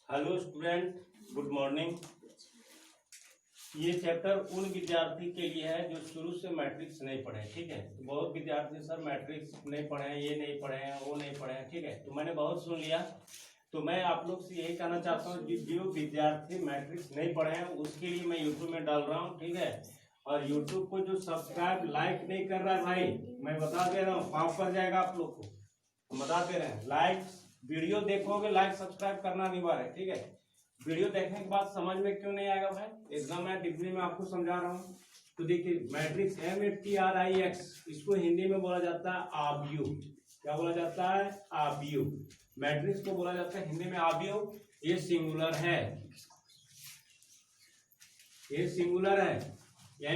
Hello student, good morning. ये chapter उन विद्यार्थी के लिए है जो शुरू से मैट्रिक्स नहीं पढ़े। ठीक है, तो बहुत विद्यार्थी सर मैट्रिक्स नहीं पढ़े हैं, ये नहीं पढ़े हैं, वो नहीं पढ़े हैं। ठीक है, तो मैंने बहुत सुन लिया। तो मैं आप लोग से यही कहना चाहता हूँ कि जो विद्यार्थी मैट्रिक्स नहीं पढ़े हैं उसके लिए मैं यूट्यूब में डाल रहा हूँ। ठीक है, और यूट्यूब को जो सब्सक्राइब लाइक नहीं कर रहा है भाई, मैं बता दे रहा हूँ पाप पड़ जाएगा आप लोग को। बता दे रहे हैं, लाइक वीडियो देखोगे, लाइक सब्सक्राइब करना अनिवार्य है। ठीक है, वीडियो देखने के बाद समझ में क्यों नहीं आएगा भाई, एकदम मैं डिग्री में आपको समझा रहा हूँ। तो देखिए मैट्रिक्स MATRIX, इसको हिंदी में बोला जाता है आव्यूह। क्या बोला जाता है? आव्यूह। मैट्रिक्स को बोला जाता है हिंदी में आव्यूह। ये सिंगुलर है, ये सिंगुलर है।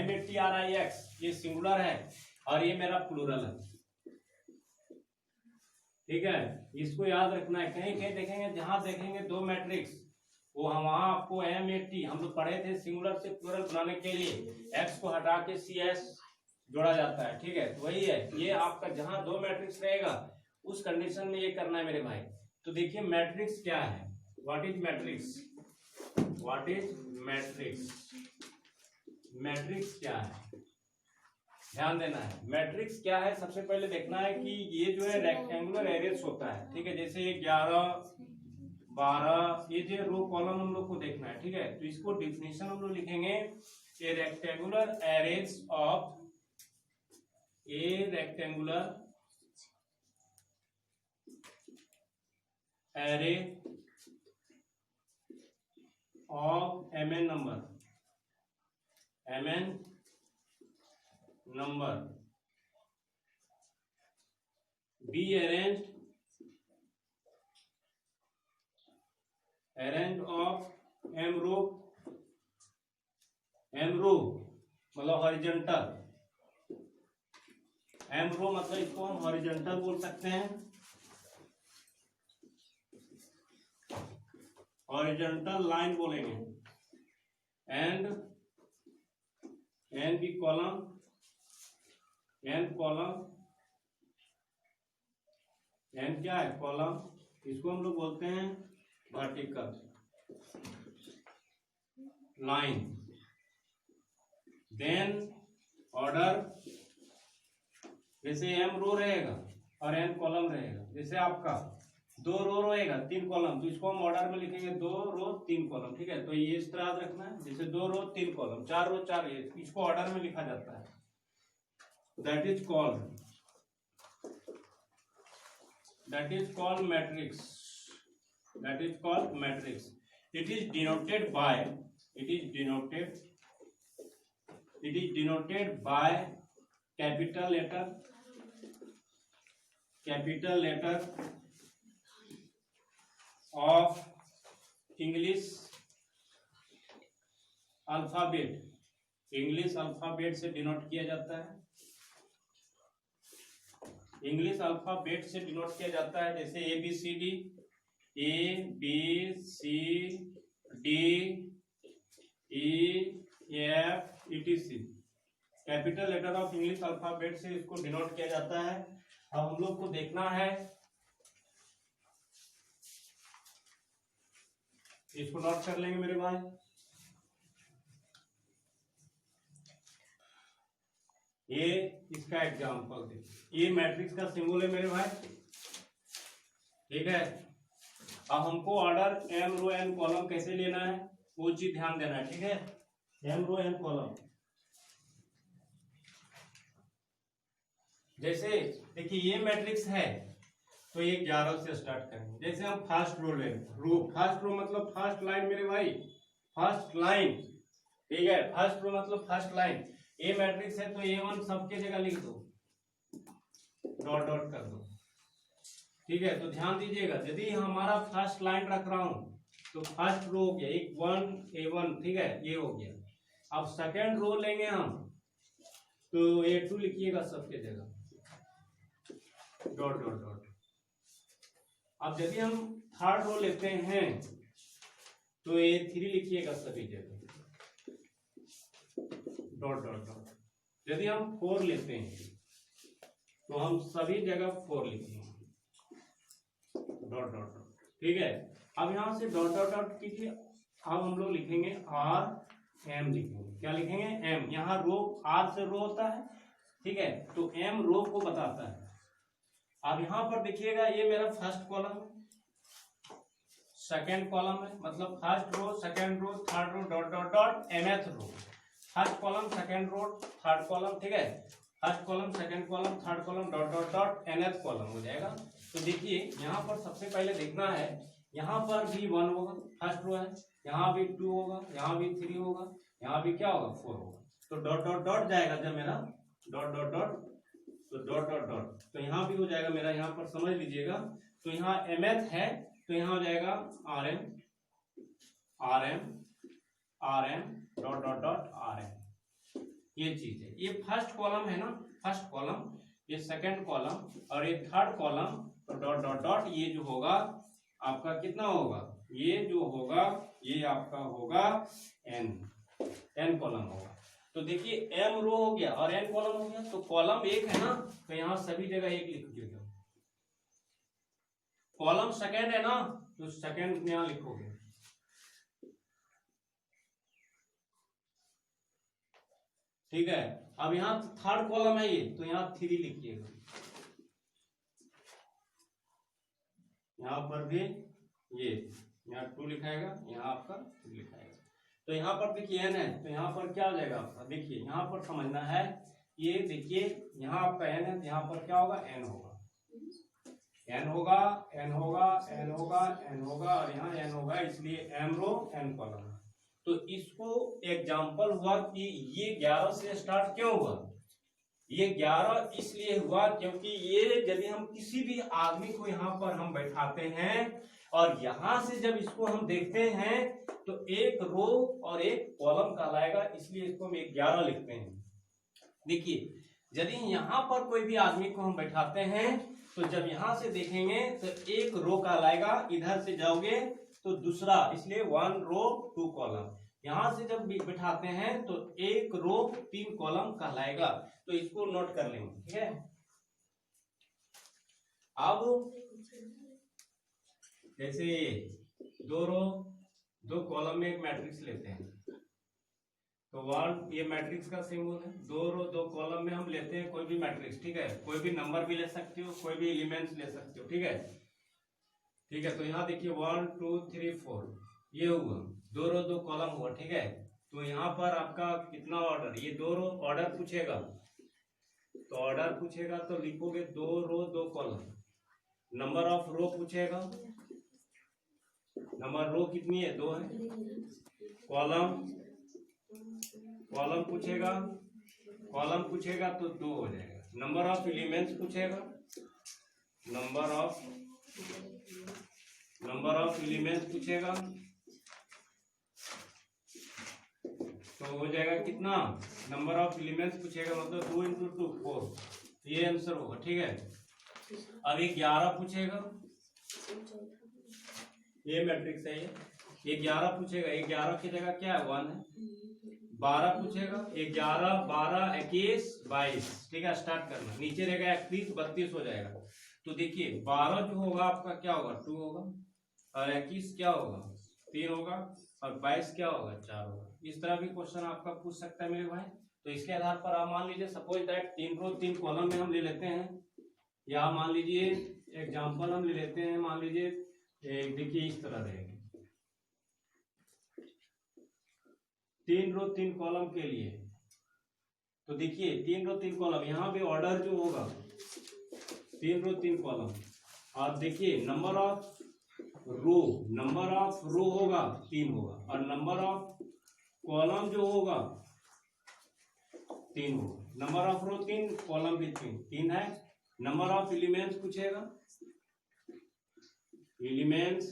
MATRIX ये सिंगुलर है और ये मेरा प्लूरल है। ठीक है, इसको याद रखना है। कहीं कहीं देखेंगे, जहां देखेंगे दो मैट्रिक्स, वो हम वहां आपको MAT हम लोग पढ़े थे, सिंगुलर से प्लूरल बनाने के लिए X को हटा के CS जोड़ा जाता है। ठीक है, तो वही है ये आपका, जहां दो मैट्रिक्स रहेगा उस कंडीशन में ये करना है मेरे भाई। तो देखिए मैट्रिक्स क्या है, what is matrix, what is matrix, matrix क्या है, ध्यान देना है। मैट्रिक्स क्या है, सबसे पहले देखना है कि ये जो है रेक्टेंगुलर एरेस होता है। ठीक है, जैसे ये 11 12 ये जो रो कॉलम हम लोग को देखना है। ठीक है, तो इसको डिफिनेशन हम लोग लिखेंगे, a rectangular arrays of, a rectangular array of MN number, MN number be arranged of M row मतलब हॉरिजॉन्टल, M row मतलब इसको हम हॉरिजॉन्टल बोल सकते हैं, हॉरिजॉन्टल लाइन बोलेंगे। And B column, N column, N क्या है? कॉलम। इसको हम लोग बोलते हैं वर्टिकल लाइन। देन ऑर्डर, जैसे M रो रहेगा और N कॉलम रहेगा। जैसे आपका 2 रो रहेगा 3 कॉलम, तो इसको हम ऑर्डर में लिखेंगे 2 रो 3 कॉलम। ठीक है, तो ये इस तरह याद रखना है, जैसे 2 रो 3 कॉलम, 4 रो 4, इसको ऑर्डर में लिखा जाता है। That is called matrix. That is called matrix. It is denoted by capital letter of English alphabet, English alphabet से डिनोट किया जाता है, इंग्लिश अल्फाबेट से डिनोट किया जाता है। जैसे ABCD, ABCDEF ETC, capital letter of English alphabet से इसको डिनोट किया जाता है। अब हम लोग को देखना है, इसको नोट कर लेंगे मेरे भाई। ये इसका एग्जाम्पल दे, ये मैट्रिक्स का सिंबल है मेरे भाई। ठीक है, अब हमको ऑर्डर M रो N कॉलम कैसे लेना है वो चीज ध्यान देना है। ठीक है, M रो N कॉलम, जैसे देखिए ये मैट्रिक्स है तो ये 11 से स्टार्ट करेंगे। जैसे हम फर्स्ट रो लेंगे, फर्स्ट रो मतलब फर्स्ट लाइन मेरे भाई, फर्स्ट लाइन। ठीक है, फर्स्ट रो मतलब फर्स्ट लाइन। ये मैट्रिक्स है तो A1 सबके जगह लिख दो, डॉट डॉट कर दो। ठीक है, तो ध्यान दीजिएगा, यदि हमारा फर्स्ट लाइन रख रहा हूं तो फर्स्ट रो हो गया एक 1 A1। ठीक है, ये हो गया। अब सेकेंड रो लेंगे हम तो A2 लिखिएगा सबके जगह, डॉट डॉट डॉट। अब यदि हम थर्ड रो लेते हैं तो A3 लिखिएगा सभी जगह, डॉट डॉट डॉट। यदि हम 4 लेते हैं तो हम सभी जगह 4 लिखेंगे, डॉट डॉट डॉट। ठीक है, अब यहाँ से डॉट डॉट डॉट कीजिए। अब हम लोग लिखेंगे आर एम लिखेंगे। क्या लिखेंगे? एम। यहाँ रो, आर से रो होता है, ठीक है, तो एम रो को बताता है। अब यहाँ पर देखिएगा ये मेरा फर्स्ट कॉलम है, सेकेंड कॉलम है, मतलब first row, second row, third row, dot dot dot mth row. First column, second row, third column, ठीक है, first column, second column, third column, dot dot dot nth column हो जाएगा। तो देखिए यहाँ पर सबसे पहले देखना है, यहाँ पर भी 1 होगा, फर्स्ट रो है, यहाँ भी 2 होगा, यहाँ भी 3 होगा, यहाँ भी क्या होगा 4 होगा। तो डॉट डॉट डॉट जाएगा जब मेरा डॉट डॉट डॉट, तो डॉट डॉट डॉट, तो यहाँ भी हो जाएगा मेरा, यहाँ पर समझ लीजिएगा। तो यहाँ mth है तो यहाँ हो जाएगा R M, R M, R M, dot dot dot R M. ये चीज है, ये फर्स्ट कॉलम है ना, फर्स्ट कॉलम, ये सेकंड कॉलम और ये थर्ड कॉलम, तो डॉट डॉट डॉट ये जो होगा आपका कितना होगा, ये जो होगा ये आपका होगा एन कॉलम होगा। तो देखिए एम रो हो गया और एन कॉलम हो गया, तो कॉलम एक है ना, तो यहाँ सभी जगह एक लिख दीजिएगा। कॉलम सेकंड है ना, तो सेकंड यहाँ लिखोगे, ठीक है। अब यहाँ थर्ड कॉलम है ये, तो यहाँ 3 लिखिएगा, यहाँ पर भी ये यहाँ 2 लिखाएगा, यहाँ आपका 3 लिखाएगा। तो यहाँ पर देखिए एन है, तो यहाँ पर क्या हो जाएगा आपका, देखिए यहाँ पर समझना है, ये देखिए यहाँ आपका एन है, यहाँ पर क्या होगा, एन होगा, एन होगा, एन होगा, एन होगा, एन होगा और यहाँ एन होगा, इसलिए एम रो एन कॉलम। तो इसको एग्जाम्पल हुआ कि ये 11 से स्टार्ट क्यों हुआ, ये 11 इसलिए हुआ क्योंकि ये यदि हम किसी भी आदमी को यहाँ पर हम बैठाते हैं और यहाँ से जब इसको हम देखते हैं तो एक रो और एक कॉलम कहलाएगा, इसलिए इसको हम 11 लिखते हैं। देखिए यदि यहाँ पर कोई भी आदमी को हम बैठाते हैं तो जब यहाँ से देखेंगे तो एक रो कहलाएगा, इधर से जाओगे तो दूसरा, इसलिए 1 रो 2 कॉलम। यहाँ से जब बिठाते हैं तो एक रो 3 कॉलम कहलाएगा, तो इसको नोट कर लेंगे, ठीक है। अब जैसे 2 रो 2 कॉलम में एक मैट्रिक्स लेते हैं, तो 1 ये मैट्रिक्स का सिंबल है, 2 रो 2 कॉलम में हम लेते हैं कोई भी मैट्रिक्स, ठीक है, कोई भी नंबर भी ले सकते हो, कोई भी एलिमेंट्स ले सकते हो, ठीक है, ठीक है। तो यहाँ देखिए 1 2 3 4 ये हुआ, 2 रो 2 कॉलम हुआ, ठीक है। तो यहाँ पर आपका कितना ऑर्डर, ये 2 रो ऑर्डर पूछेगा, तो ऑर्डर पूछेगा तो लिखोगे 2 रो 2 कॉलम। नंबर ऑफ रो पूछेगा, नंबर रो कितनी है, 2 है। कॉलम, कॉलम पूछेगा, कॉलम पूछेगा तो 2 हो जाएगा। नंबर ऑफ एलिमेंट्स पूछेगा, नंबर ऑफ एलिमेंट्स पूछेगा तो हो जाएगा कितना, नंबर ऑफ एलिमेंट्स पूछेगा, मतलब 2 × 2 4, ये आंसर होगा, ठीक है। अब 11 पूछेगा, ये मैट्रिक्स है ये 11 पूछेगा, 11 की जगह क्या है 1 है। 12 पूछेगा, 11 12 21 22, ठीक है, स्टार्ट करना, नीचे रहेगा 31 32 हो जाएगा। तो देखिए 12 जो होगा आपका क्या होगा 2 होगा, और 21 क्या होगा 3 होगा, और 22 क्या होगा 4 होगा। इस तरह भी क्वेश्चन आपका पूछ सकता है मेरे भाई। तो इसके आधार पर आप मान लीजिए सपोज दैट 3 रो 3 कॉलम में हम ले लेते हैं, या मान लीजिए एग्जांपल हम ले लेते हैं, मान लीजिए देखिए इस तरह रहेगी 3 रो 3 कॉलम के लिए। तो देखिए 3 रो 3 कॉलम, यहाँ भी ऑर्डर जो होगा 3 रो 3 कॉलम, और देखिए नंबर ऑफ रो होगा 3 होगा, और नंबर ऑफ कॉलम जो होगा 3 होगा। नंबर ऑफ रो 3 कॉलम भी 3 है। नंबर ऑफ एलिमेंट्स पूछेगा, एलिमेंट्स,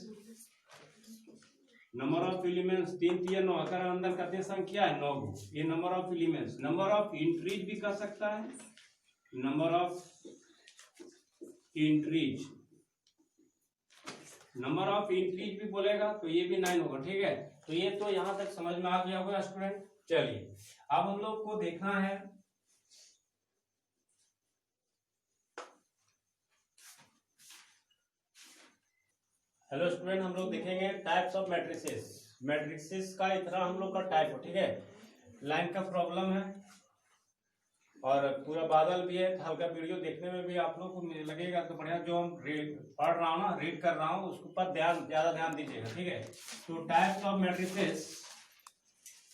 नंबर ऑफ एलिमेंट्स 3 3 9 अगर अंदर कितने संख्या है 9, ये number of elements. Number of entries भी कर सकता है, number of entries, number of entries भी बोलेगा तो ये भी 9 होगा, ठीक है। तो ये तो यहां तक समझ में आ गया होगा स्टूडेंट। चलिए अब हम लोग को देखना है हेलो स्टूडेंट, हम लोग देखेंगे टाइप्स ऑफ मैट्रिसेस। मैट्रिसेस का इतना हम लोग का टाइप हो, ठीक है। लाइन का प्रॉब्लम है और पूरा बादल भी है, हल्का वीडियो देखने में भी आप लोग को लगेगा तो बढ़िया। जो हम पढ़ रहा हूँ ना, रीड कर रहा हूँ, उसके ऊपर ज्यादा ध्यान दीजिएगा, ठीक है। तो टाइप्स ऑफ मैट्रिसेस,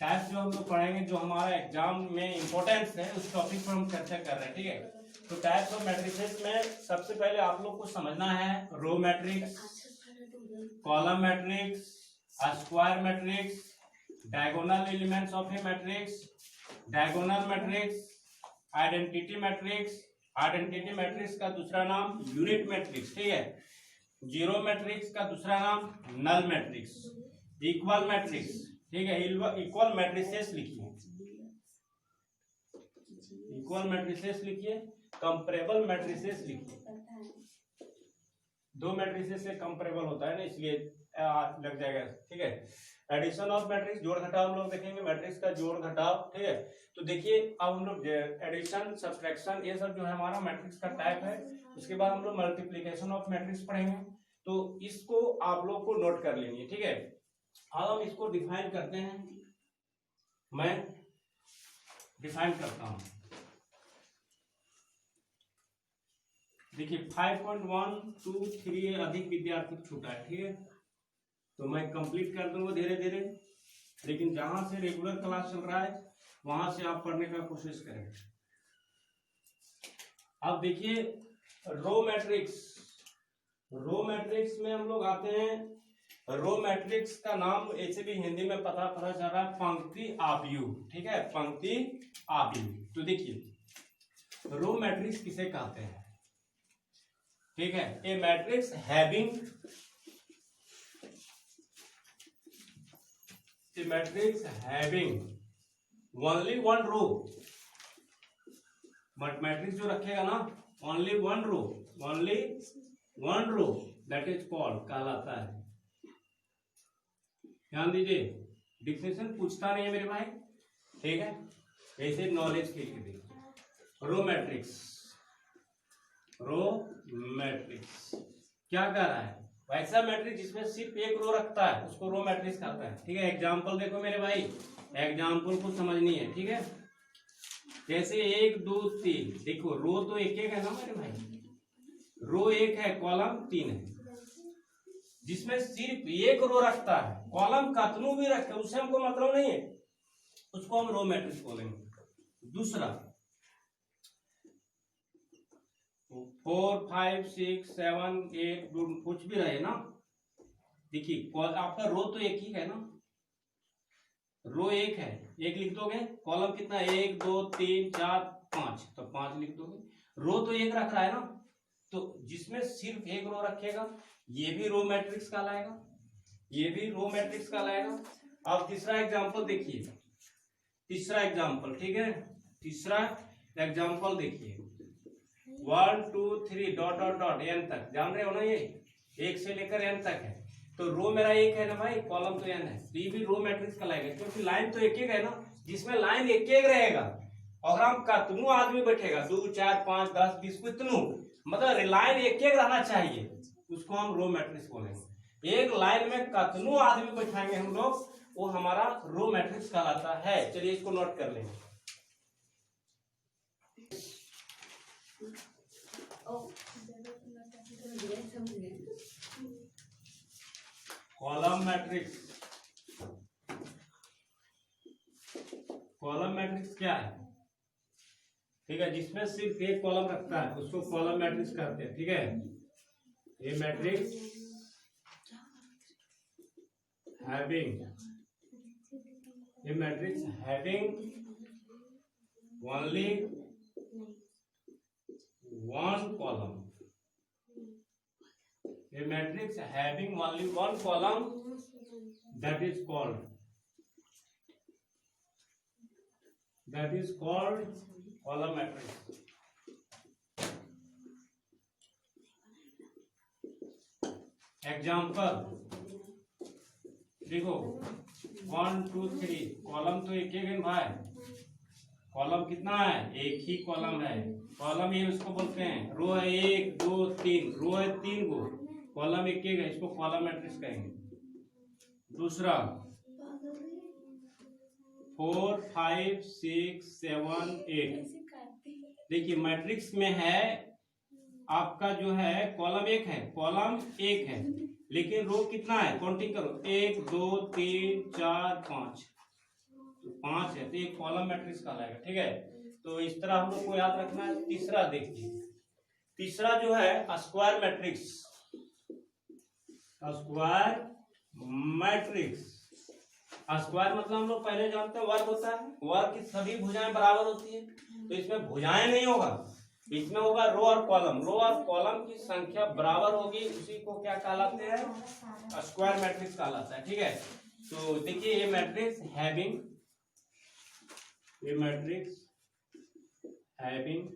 टाइप्स जो हम लोग पढ़ेंगे, जो हमारा एग्जाम में इंपॉर्टेंस है, उस टॉपिक पर हम चर्चा कर रहे हैं, ठीक है। तो टाइप्स ऑफ मैट्रिसेस में सबसे पहले आप लोग को समझना है row matrix, column matrix, square matrix, diagonal elements of a matrix, diagonal matrix, identity matrix. Identity matrix का दूसरा नाम यूनिट मैट्रिक्स, ठीक है। जीरो मैट्रिक्स का दूसरा नाम नल मैट्रिक्स, इक्वल मैट्रिक्स, ठीक है। इक्वल मैट्रिसेस लिखिए, इक्वल मैट्रिसेस लिखिए, कंपैरेबल मैट्रिसेस लिखिए। दो मैट्रिसेस से कंपैरेबल होता है ना, इसलिए लग जाएगा, ठीक है। एडिशन ऑफ मैट्रिक्स, जोड़ घटाव हम लोग देखेंगे, मैट्रिक्स का जोड़ घटाव, ठीक है। तो देखिए अब हम लोग एडिशन, सब्ट्रैक्शन, ये सब जो है हमारा मैट्रिक्स का टाइप है। उसके बाद हम लोग मल्टीप्लिकेशन ऑफ मैट्रिक्स पढ़ेंगे, तो इसको आप लोग को नोट कर लेंगे, ठीक है। अब हम इसको डिफाइन करते हैं, मैं डिफाइन करता हूं। देखिए 5.123 अधिक विद्यार्थी छूटा है, ठीक है। तो मैं कंप्लीट कर दूंगा धीरे धीरे, लेकिन जहां से रेगुलर क्लास चल रहा है वहां से आप पढ़ने का कोशिश करें। अब देखिए रो मैट्रिक्स, रो मैट्रिक्स में हम लोग आते हैं। रो मैट्रिक्स का नाम ऐसे भी हिंदी में पता चल रहा है, पंक्ति आव्यूह, ठीक है, पंक्ति आव्यूह। तो देखिए रो मैट्रिक्स किसे कहते हैं, ठीक है। A matrix having, a matrix having only one row, but matrix जो रखेगा ना only one row, only one row, that is called, कहलाता है। ध्यान दीजिए, डिफिनेशन पूछता नहीं है मेरे भाई, ठीक है, ऐसे नॉलेज के लिए। रो मैट्रिक्स, रो मैट्रिक्स क्या कह रहा है, वैसा मैट्रिक्स जिसमें सिर्फ एक रो रखता है उसको रो मैट्रिक्स कहता है, ठीक है। एग्जांपल देखो मेरे भाई, एग्जांपल को समझनी है, ठीक है। जैसे 1 2 3, देखो रो तो एक एक है ना मेरे भाई, रो एक है, कॉलम 3 है। जिसमें सिर्फ एक रो रखता है, कॉलम कतनू भी रखे उससे हमको मतलब नहीं है, उसको हम रो मैट्रिक्स बोलेंगे। दूसरा 4 5 6 7 8 कुछ भी रहे ना, देखिए आपका रो तो एक ही है ना, रो एक है, एक लिख दोगे। कॉलम कितना, 1 2 3 4 5, तो 5 लिख दोगे। रो तो एक रख रहा है ना, तो जिसमें सिर्फ एक रो रखेगा ये भी रो मैट्रिक्स कहलाएगा, ये भी रो मैट्रिक्स कहलाएगा। अब तीसरा एग्जांपल देखिए, तीसरा एग्जांपल, ठीक है। तीसरा एग्जांपल देखिए, 1 2 3 डॉट डॉट डॉट एन तक, जान रहे हो ना, ये 1 से लेकर एन तक है। तो रो मेरा एक है ना भाई, कॉलम तो एन है, तो ये भी रो मैट्रिक्स कहलाएगा, क्योंकि लाइन तो एक एक है ना। जिसमें लाइन एक एक रहेगा और हम कतनू आदमी बैठेगा, 2 4 5 10 20 कितनू, मतलब लाइन एक एक रहना चाहिए, उसको हम रो मैट्रिक्स बोलेंगे। एक लाइन में कतनू आदमी बैठाएंगे हम लोग, वो हमारा रो मैट्रिक्स कहलाता है। चलिए इसको नोट कर लेंगे। कॉलम मैट्रिक्स, कॉलम मैट्रिक्स क्या है, ठीक है, जिसमें सिर्फ एक कॉलम रखता है उसको कॉलम मैट्रिक्स कहते हैं, ठीक है। ये मैट्रिक्स हैविंग, ये matrix having only one column, a matrix having only one column, that is called column matrix। Example देखो 1 2 3, कॉलम तो एक एक है भाई, कॉलम कितना है, एक ही कॉलम है। कॉलम ये उसको बोलते हैं, रो है 1 2 3, रो है 3 गो, कॉलम एक है, इसको कॉलम मैट्रिक्स कहेंगे। दूसरा 4 5 6 7 8, देखिए मैट्रिक्स में है आपका जो है कॉलम एक है, कॉलम एक है, लेकिन रो कितना है, काउंटिंग करो, 1 2 3 4 5, तो 5 है, तो ये कॉलम मैट्रिक्स कहलाएगा। ठीक है, तो इस तरह हम लोग को याद रखना है। तीसरा देखिए, तीसरा जो है square matrix, square matrix. Square मतलब हम लोग पहले जानते हैं वर्ग होता है, वर्ग की सभी भुजाएं बराबर होती है, तो इसमें भुजाएं नहीं होगा, इसमें होगा रो और कॉलम, रो और कॉलम की संख्या बराबर होगी, उसी को क्या कहलाते हैं, स्क्वायर मैट्रिक्स कहलाता है। ठीक है, तो देखिए ये मैट्रिक्स हैविंग, ये मैट्रिक्स हैविंग,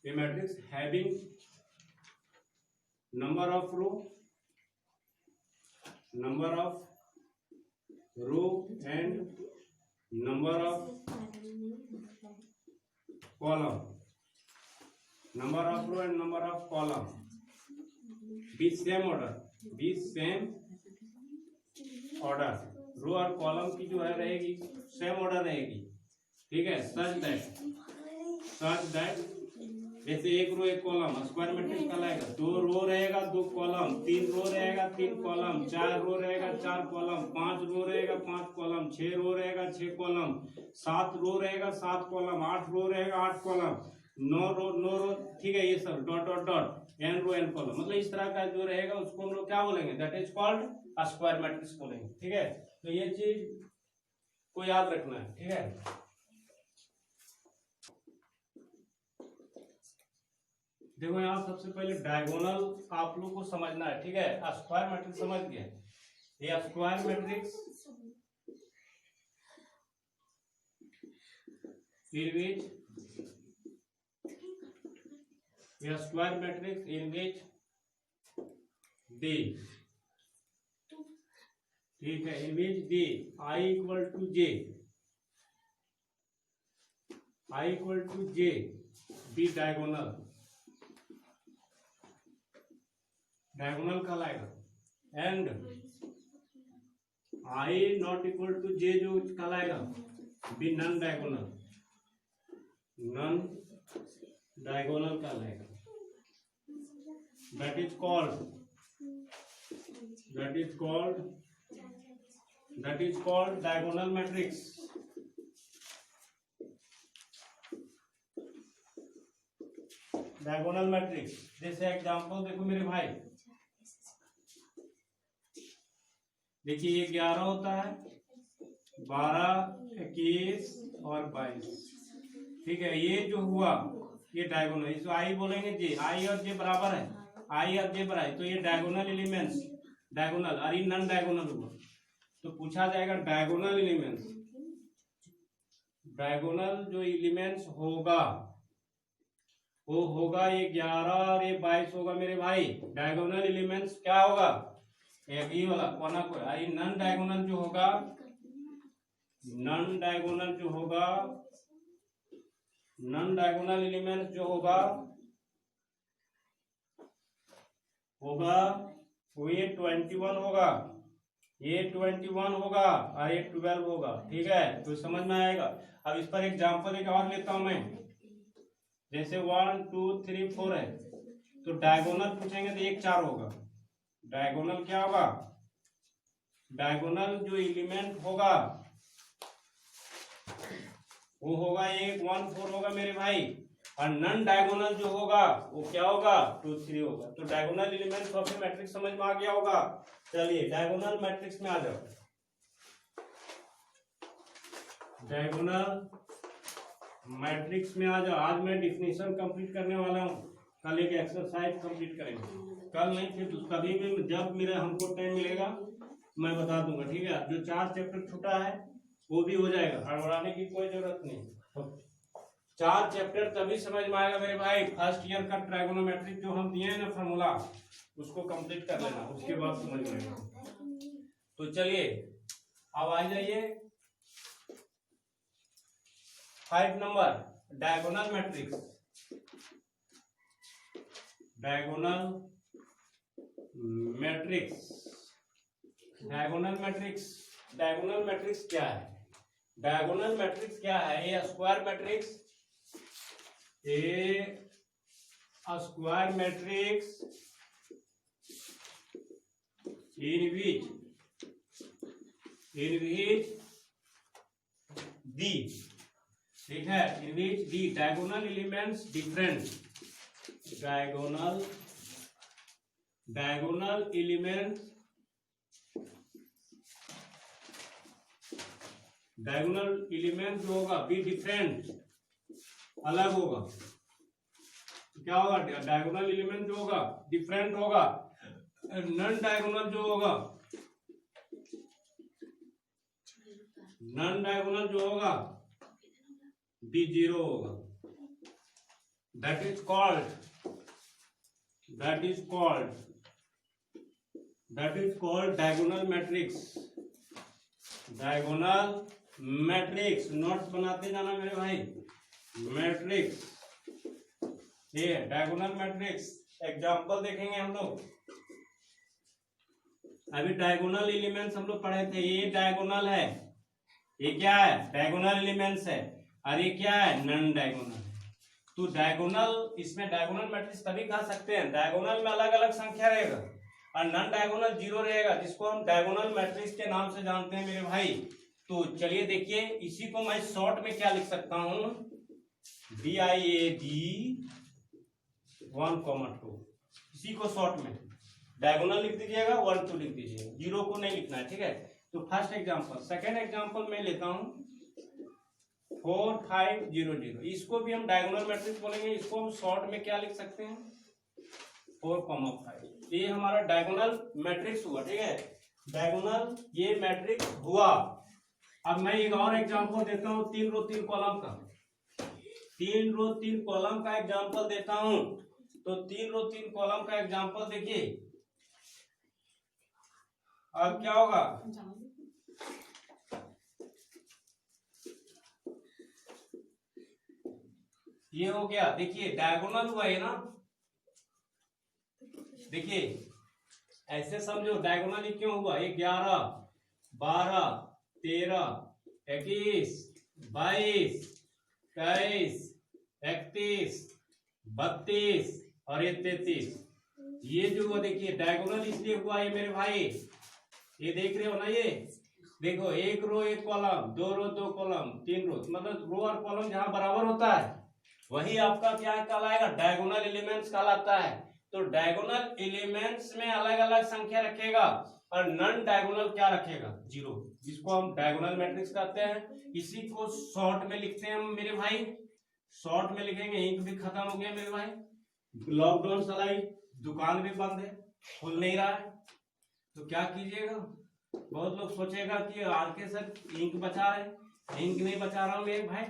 ये matrix having number of row, number of row and number of column, number of row and number of column be same order, be same order, row और कॉलम की जो है रहेगी same order रहेगी। ठीक है, such that जैसे एक रो एक कॉलम स्क्वायर मैट्रिक्स कहलाएगा, 2 रो रहेगा 2 कॉलम, 3 रो रहेगा 3 कॉलम, 4 रो रहेगा 4 कॉलम, 5 रो रहेगा 5 कॉलम, 6 रो रहेगा 6 कॉलम, 7 रो रहेगा 7 कॉलम, 8 रो रहेगा 8 कॉलम, 9 रो। ठीक है, ये सब डॉट डॉट डॉट, n रो n कॉलम, मतलब इस तरह का जो रहेगा उसको हम लोग क्या बोलेंगे, that is called square matrix बोलेंगे। ठीक है, तो ये चीज को याद रखना है। ठीक है, देखो यहाँ सबसे पहले डायगोनल आप लोग को समझना है। ठीक है, स्क्वायर मैट्रिक्स समझ गए, ये स्क्वायर मैट्रिक्स in which, ये square matrix in which the, ठीक है, in which the I equal to j, I equal to j be diagonal, diagonal कहलाएगा, and I not equal to j जो कहलाएगा be non diagonal, non diagonal कहलाएगा। That is called diagonal matrix. Diagonal matrix जैसे example देखो मेरे भाई, देखिए ये 11 होता है, 12 21 और 22। ठीक है, ये जो हुआ ये डायगोनल, इसको आई बोलेंगे जे, आई और जे बराबर है, आई और जे बराबर है, तो ये डायगोनल एलिमेंट्स, डायगोनल और ये नॉन डायगोनल हुआ, तो पूछा जाएगा डायगोनल एलिमेंट्स, डायगोनल जो एलिमेंट्स होगा वो होगा ये 11 और ये 22 होगा मेरे भाई। डायगोनल एलिमेंट्स क्या होगा, एक ही वाला कोना को, आई नॉन डायगोनल जो होगा, नॉन डायगोनल जो होगा, नॉन डायगोनल एलिमेंट्स जो होगा वो ये 21 होगा, ये 21 होगा और ये 12 होगा। ठीक है, तो समझ में आएगा। अब इस पर एग्जांपल एक और लेता हूं मैं, जैसे 1 2 3 4 है, तो डायगोनल पूछेंगे तो 1 4 होगा। डायगोनल क्या होगा, डायगोनल जो एलिमेंट होगा वो होगा 1 1 4 होगा मेरे भाई, और नॉन डायगोनल जो होगा वो क्या होगा 2 3 होगा। तो डायगोनल एलिमेंट्स ऑफ मैट्रिक्स समझ में आ गया होगा। चलिए डायगोनल मैट्रिक्स में आ जाओ, डायगोनल मैट्रिक्स में आ जाओ। आज मैं डिफिनेशन कंप्लीट करने वाला हूँ, कल एक एक्सरसाइज कंप्लीट करेंगे, कल नहीं फिर कभी भी जब मेरा हमको टाइम मिलेगा मैं बता दूंगा। ठीक है, जो 4 चैप्टर छूटा है वो भी हो जाएगा, हड़बड़ाने की कोई जरूरत नहीं। 4 चैप्टर तभी समझ में आएगा मेरे भाई, फर्स्ट ईयर का ट्राइगोनोमेट्रिक जो हम दिए हैं ना फॉर्मूला, उसको कंप्लीट कर लेना, उसके बाद समझ में आएगा। तो चलिए अब आ जाइए 5 number, diagonal matrix. Diagonal matrix, diagonal matrix. Diagonal matrix क्या है? डायगोनल मैट्रिक्स क्या है? A square matrix, a square matrix in which the, ठीक है, in which the diagonal elements different, diagonal elements जो होगा बी डिफरेंट, अलग होगा। क्या होगा? डायगोनल एलिमेंट जो होगा डिफरेंट होगा, नॉन डायगोनल जो होगा, नॉन डायगोनल जो होगा बी जीरो होगा। That is called diagonal matrix. Diagonal matrix notes बनाते जाना मेरे भाई। मैट्रिक्स, ये डायगोनल मैट्रिक्स एग्जांपल देखेंगे हम लोग। अभी डायगोनल एलिमेंट्स हम लोग पढ़े थे। ये डायगोनल है, ये क्या है? डायगोनल एलिमेंट्स है। और ये क्या है? Non diagonal. तो डायगोनल, इसमें डायगोनल मैट्रिक्स तभी कह सकते हैं, डायगोनल में अलग अलग संख्या रहेगा और नॉन डायगोनल जीरो रहेगा, जिसको हम डायगोनल मैट्रिक्स के नाम से जानते हैं मेरे भाई। तो चलिए देखिए, इसी को मैं शॉर्ट में क्या लिख सकता हूं? DIAD 1,2। इसी को शॉर्ट में डायगोनल लिख दीजिएगा, 1 2 लिख दीजिएगा, जीरो को नहीं लिखना है, ठीक है। तो फर्स्ट एग्जांपल। सेकंड एग्जांपल मैं लेता हूं 4 5 0 0। इसको भी हम डायगोनल मैट्रिक्स बोलेंगे। इसको हम शॉर्ट में क्या लिख सकते हैं? 4, 5। ये हमारा डायगोनल मैट्रिक्स हुआ, ठीक है। डायगोनल ये मैट्रिक्स हुआ। अब मैं एक और एग्जांपल देता हूं 3 रो 3 कॉलम का। 3 रो 3 कॉलम का एग्जांपल देता हूं। तो 3 रो 3 कॉलम का एग्जांपल देखिए। अब क्या होगा? ये हो गया, देखिए डायगोनल हुआ है ना। देखिए ऐसे समझो, डायगोनल क्यों हुआ? ये 11 12 13 21 22 23 31 32 और ये 33। ये जो हुआ देखिए डायगोनल इसलिए हुआ है मेरे भाई, ये देख रहे हो ना, ये देखो 1 रो 1 कॉलम, 2 रो 2 कॉलम, 3 रो, मतलब रो और कॉलम जहां बराबर होता है वही आपका क्या कहलाएगा? डायगोनल एलिमेंट्स कहलाता है। तो डायगोनल एलिमेंट्स में अलग अलग संख्या रखेगा और नॉन डायगोनल क्या रखेगा? जीरो, जिसको हम डायगोनल मैट्रिक्स कहते हैं। इसी को शॉर्ट में लिखते हैं हम मेरे भाई। शॉर्ट में लिखेंगे, इंक भी खत्म हो गया मेरे भाई, लॉकडाउन चलाई, दुकान भी बंद है, खुल नहीं रहा है, तो क्या कीजिएगा? बहुत लोग सोचेगा कि आर के सर इंक बचा रहे, इंक नहीं बचा रहा हूं मेरे भाई।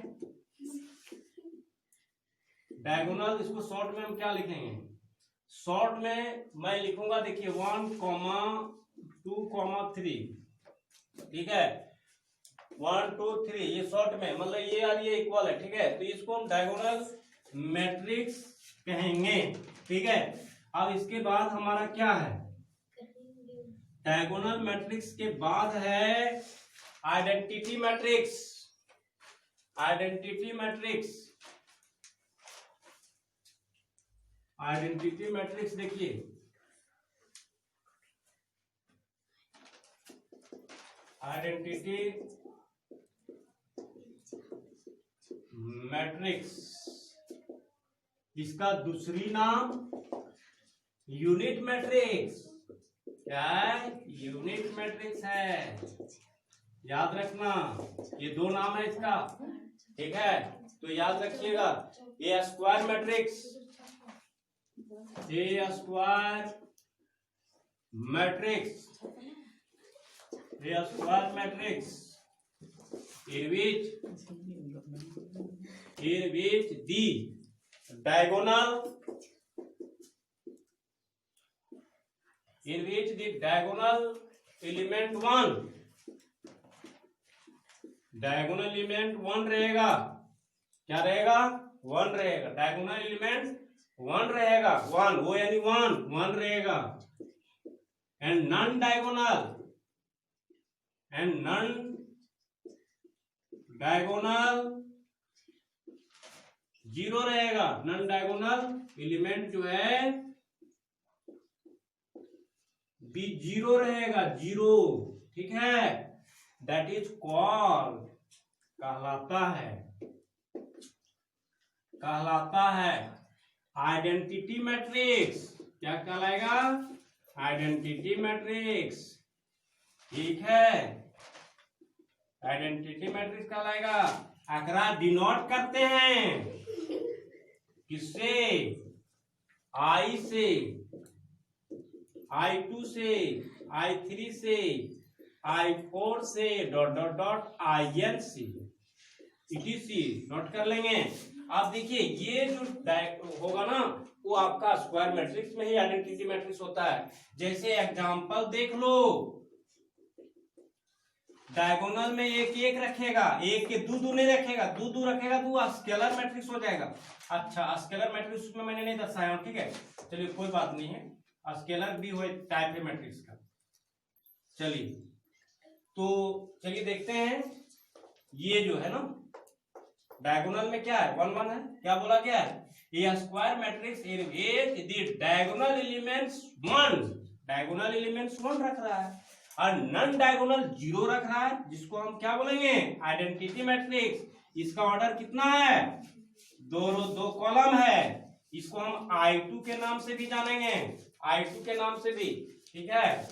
डायगोनल, इसको शॉर्ट में हम क्या लिखेंगे? शॉर्ट में मैं लिखूंगा, देखिए 1, 2, 3, ठीक है। 1 2 3 ये शॉर्ट में, मतलब ये और ये इक्वल है, ठीक है। तो इसको हम डायगोनल मैट्रिक्स कहेंगे, ठीक है। अब इसके बाद हमारा क्या है? डायगोनल मैट्रिक्स के बाद है identity matrix. Identity matrix, identity matrix देखिए, आइडेंटिटी मैट्रिक्स, इसका दूसरी नाम यूनिट मैट्रिक्स। क्या है? यूनिट मैट्रिक्स है, याद रखना। ये दो नाम है इसका, ठीक है। तो याद रखिएगा, a square matrix, a square matrix, a square matrix in which the diagonal element 1, diagonal element 1 रहेगा। क्या रहेगा? 1 रहेगा। डायगोनल एलिमेंट 1 रहेगा, 1 वो यानी 1 रहेगा। एंड नॉन डायगोनल जीरो रहेगा। नॉन डायगोनल एलिमेंट जो है बी जीरो रहेगा, जीरो, ठीक है। दैट इज कॉल्ड, कहलाता है आइडेंटिटी मैट्रिक्स। क्या कहलाएगा? आइडेंटिटी मैट्रिक्स, ठीक है। आइडेंटिटी मैट्रिक्स कहलाएगा। अगरा डिनोट करते हैं किससे? आई से, I2 से, I3 से, I4 से, डॉट डॉट डॉट IN से, ETC नोट कर लेंगे। आप देखिए ये जो होगा ना वो आपका स्क्वायर मैट्रिक्स में ही आइडेंटिटी मैट्रिक्स होता है। जैसे एग्जांपल देख लो, डायगोनल में एक एक रखेगा, एक के दो नहीं रखेगा, दो रखेगा तो वो स्केलर मैट्रिक्स हो जाएगा। अच्छा, स्केलर मैट्रिक्स में मैंने नहीं दर्शाया, ठीक है, चलिए कोई बात नहीं है। स्केलर भी हो टाइप है मैट्रिक्स का। चलिए तो चलिए देखते हैं, ये जो है ना डायगोनल में क्या है, 1 1 है। क्या बोला गया है? ये square matrix in which the diagonal elements 1 रख रहा है और नॉन डायगोनल 0 रख रहा है, जिसको हम क्या बोलेंगे? Identity matrix. इसका ऑर्डर कितना है? 2 कॉलम है। इसको हम I2 के नाम से भी जानेंगे, I2 के नाम से भी, ठीक है।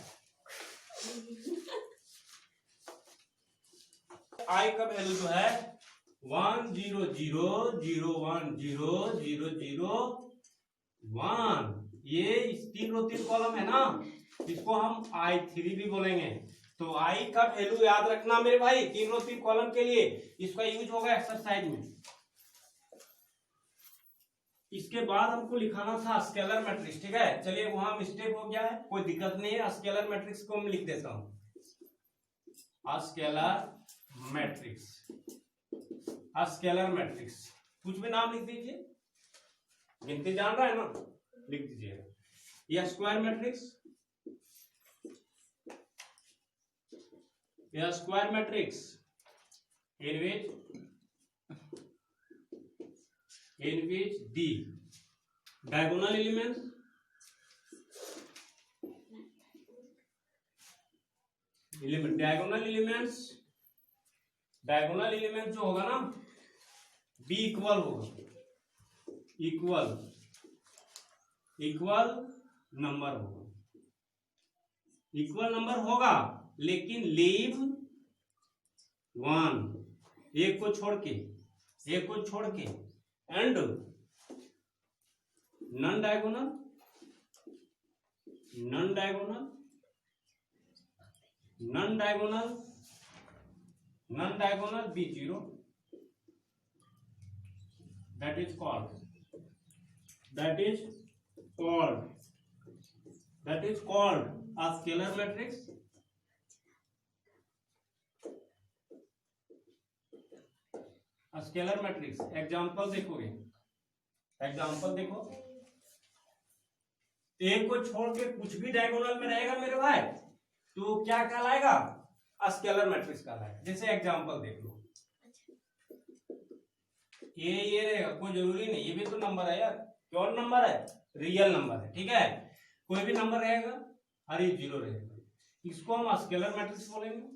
I का वैल्यू जो है 1 0 0 0 1 0 0 0 1, ये 3 कॉलम है ना, इसको हम I3 भी बोलेंगे। तो I का वैल्यू याद रखना मेरे भाई, 3 कॉलम के लिए इसका यूज होगा एक्सरसाइज में। इसके बाद हमको लिखाना था स्केलर मैट्रिक्स, ठीक है। चलिए वहां मिस्टेक हो गया है, कोई दिक्कत नहीं है। स्केलर मैट्रिक्स को मैं लिख देता हूं, स्केलर मैट्रिक्स, स्केलर मैट्रिक्स, कुछ भी नाम लिख दीजिए, गिनती जान रहा है ना, लिख दीजिए। यह स्क्वायर मैट्रिक्स, यह square matrix in which the diagonal elements जो होगा ना b इक्वल होगा, इक्वल नंबर होगा, लेकिन लीव 1, एक को छोड़ के and non diagonal B 0, that is called a scalar matrix। Scalar matrix example देखो, एक को छोड़ के कुछ भी डायगोनल में रहेगा मेरे भाई, तो क्या कहलाएगा? स्केलर मैट्रिक्स कहलाएगा। जैसे एग्जांपल देख लो, ये रहेगा, कोई जरूरी नहीं, ये भी तो नंबर है यार, कौन नंबर है? रियल नंबर है, ठीक है। कोई भी नंबर रहेगा और ये 0 रहेगा, इसको हम स्केलर मैट्रिक्स बोलेंगे।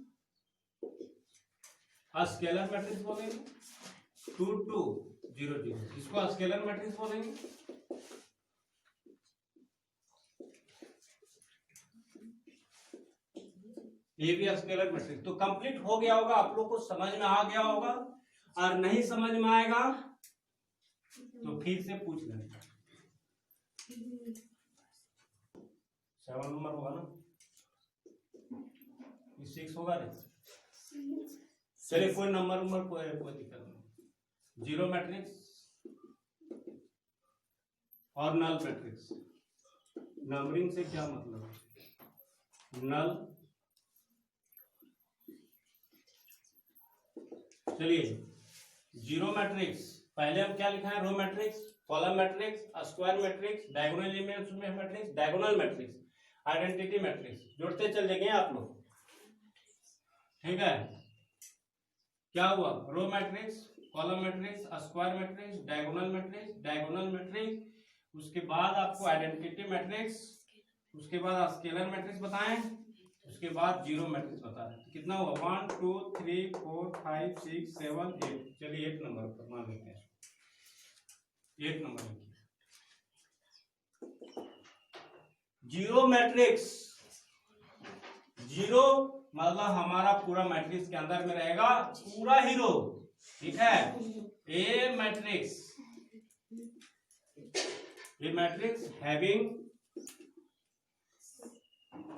2 2 0 0, इसको स्केलर मैट्रिक्स बोलेंगे। ये भी स्केलर मैट्रिक्स। तो कंप्लीट हो गया होगा, आप लोग को समझ में आ गया होगा, और नहीं समझ में आएगा तो फिर से पूछ लेना। 7 नंबर होगा ना, 6 होगा रे। चलिए कोई नंबर कोई दिक्कत नहीं। 0 मैट्रिक्स और नल मैट्रिक्स। नंबरिंग से क्या मतलब है? नल, चलिए 0 मैट्रिक्स, पहले हम क्या लिखा है? Row matrix, column matrix, square matrix, diagonal elements में matrix, diagonal matrix. Identity matrix जोड़ते चल जाएंगे आप लोग, ठीक है। क्या हुआ, row matrix, column matrix, square matrix, diagonal matrix, उसके बाद आपको आइडेंटिटी मैट्रिक्स, उसके बाद स्केलर मैट्रिक्स बताएं, उसके बाद जीरो मैट्रिक्स बता रहे। तो कितना हुआ, 1 2 3 4 5 6 7 8। चलिए 8 नंबर पर मान लेते हैं, 8 नंबर लिखिए। जीरो मैट्रिक्स, जीरो मतलब हमारा पूरा मैट्रिक्स के अंदर में रहेगा पूरा हीरो, ठीक है। A matrix having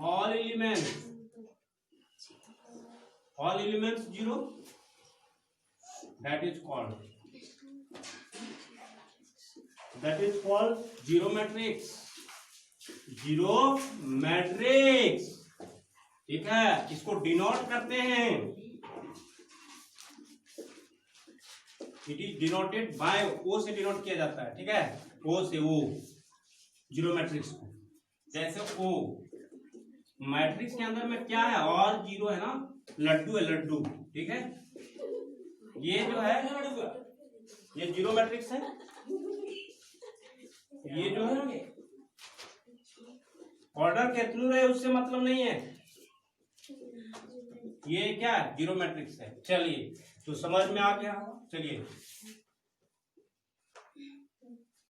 all elements zero, that is called zero matrix, ठीक है। इसको डिनोट करते हैं, इट इज डिनोटेड बाय, ओ से डिनोट किया जाता है, ठीक है, ओ से, ओ जीरो मैट्रिक्स को। जैसे ओ मैट्रिक्स के अंदर में क्या है, और जीरो है ना, लड्डू है, लड्डू, ठीक है। ये जो है ये जीरो मैट्रिक्स है, ये जो है ऑर्डर कितनू रहे उससे मतलब नहीं है, ये क्या है, जीरो मैट्रिक्स है। चलिए तो समझ में आ गया, चलिए